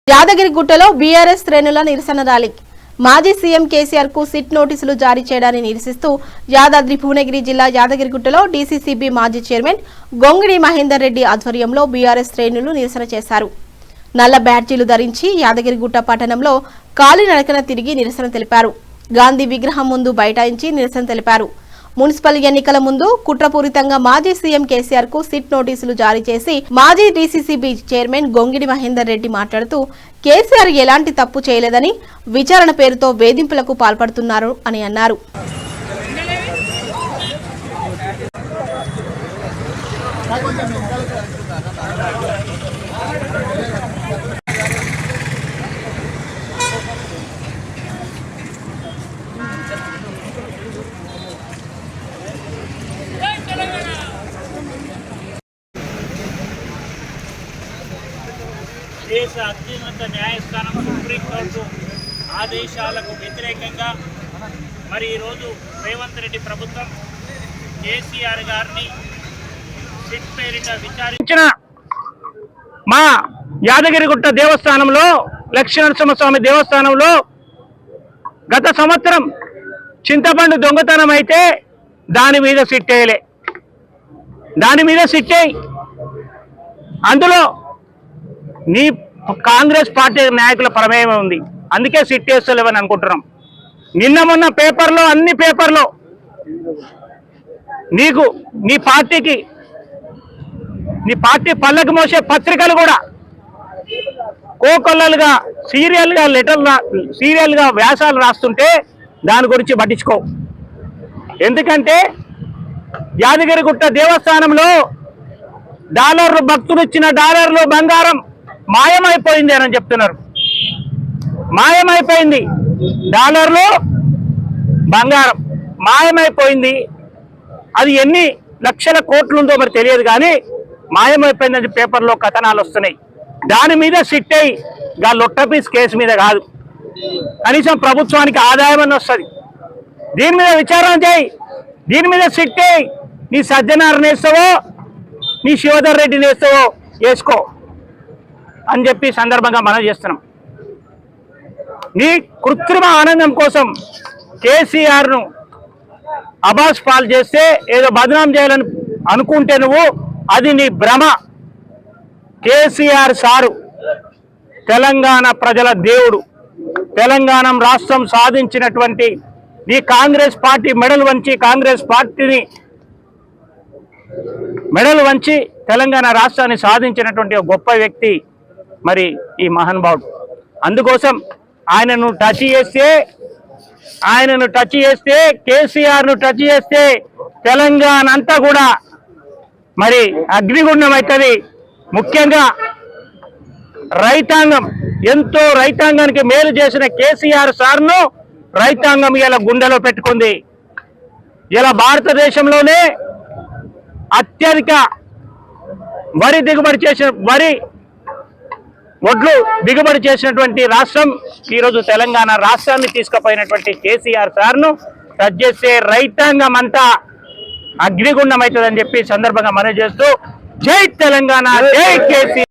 యాదగిరిగుట్టలో BRS శ్రేణుల నిరసన rally. మాజీ సీఎం కేసీఆర్ కు సిట్ నోటీసులు జారీ చేయడాన్ని నిరసిస్తూ యాదాద్రి భువనగిరి జిల్లా యాదగిరిగుట్టలో డీసీసీబీ మాజీ చైర్మన్ గొంగిడి మహేందర్ రెడ్డి ఆధ్వర్యంలో బీఆర్ఎస్ శ్రేణులు నిరసన చేశారు. నల్ల బ్యాడ్జీలు ధరించి యాదగిరిగుట్ట పట్టణంలో కాలినడకన తిరిగి నిరసన తెలిపారు. గాంధీ విగ్రహం ముందు బైఠాయించి నిరసన తెలిపారు. మున్సిపల్ ఎన్నికల ముందు కుట్రపూరితంగా మాజీ సీఎం కేసీఆర్ కు సిట్ నోటీసులు జారీ చేసి మాజీ డీసీసీబీ చైర్మన్ గొంగిడి మహేందర్ రెడ్డి మాట్లాడుతూ కేసీఆర్ ఎలాంటి తప్పు చేయలేదని విచారణ పేరుతో వేధింపులకు పాల్పడుతున్నారు అని అన్నారు. దేశ అత్యున్నత న్యాయస్థానం సుప్రీంకోర్టు ఆదేశాలకు వ్యతిరేకంగా మరి ఈరోజు రేవంత్ రెడ్డి ప్రభుత్వం కేసీఆర్ గారిని సిట్ పేరిట విచారించిన మా యాదగిరిగుట్ట దేవస్థానంలో లక్ష్మీనరసింహస్వామి దేవస్థానంలో గత సంవత్సరం చింతపండు దొంగతనం అయితే దాని మీద సిట్టేయలే, దాని మీద సిట్టేయి. అందులో నీ కాంగ్రెస్ పార్టీ నాయకుల ప్రమేయం ఉంది, అందుకే సిట్ వేస్తలేవని అనుకుంటున్నాం. నిన్న మొన్న పేపర్లో అన్ని పేపర్లో నీకు నీ పార్టీ పళ్ళకు మోసే పత్రికలు కూడా కోకొల్లలుగా సీరియల్గా వ్యాసాలు రాస్తుంటే దాని గురించి పట్టించుకో. ఎందుకంటే యాదగిరిగుట్ట దేవస్థానంలో భక్తులు ఇచ్చిన డాలర్లు బంగారం మాయమైపోయింది అని చెప్తున్నారు. మాయమైపోయింది, డాలర్లు బంగారం మాయమైపోయింది. అది ఎన్ని లక్షల కోట్లు ఉందో మరి తెలియదు, కానీ మాయమైపోయిందని పేపర్లో కథనాలు వస్తున్నాయి. దాని మీద సిట్ అయ్యి లొట్టపీస్ కేసు మీద కాదు, కనీసం ప్రభుత్వానికి ఆదాయం అని వస్తుంది. దీని మీద విచారణ చేయి, దీని మీద సిట్ అయ్యి నీ సజ్జనార్ని వేస్తావో నీ శివధర్ రెడ్డిని వేస్తావో వేసుకో అని చెప్పి సందర్భంగా మనం చేస్తున్నాం. నీ కృత్రిమ ఆనందం కోసం కేసీఆర్ను అబాస్ పాలు చేస్తే ఏదో బదనాం చేయాలని అనుకుంటే నువ్వు, అది నీ భ్రమ. కేసీఆర్ సారు తెలంగాణ ప్రజల దేవుడు. తెలంగాణ రాష్ట్రం సాధించినటువంటి నీ కాంగ్రెస్ పార్టీ మెడలు వంచి, కాంగ్రెస్ పార్టీని మెడలు వంచి తెలంగాణ రాష్ట్రాన్ని సాధించినటువంటి ఒక గొప్ప వ్యక్తి మరి ఈ మహానుభావుడు. అందుకోసం ఆయనను టచ్ చేస్తే కేసీఆర్ను టచ్ చేస్తే తెలంగాణ అంతా కూడా మరి అగ్నిగుండం అవుతుంది. ముఖ్యంగా రైతాంగం, ఎంతో రైతాంగానికి మేలు చేసిన కేసీఆర్ సార్ను రైతాంగం ఇలా గుండెలో పెట్టుకుంది. ఇలా భారతదేశంలోనే అత్యధిక వరి ఒడ్లు దిగుబడి చేసినటువంటి రాష్ట్రం ఈరోజు తెలంగాణ రాష్ట్రాన్ని తీసుకుపోయినటువంటి కేసీఆర్ సార్ను టచ్ చేస్తే రైతాంగం అంతా అగ్నిగుండం అవుతుందని చెప్పి సందర్భంగా మనం చేస్తూ జై తెలంగాణ, జై కేసీఆర్.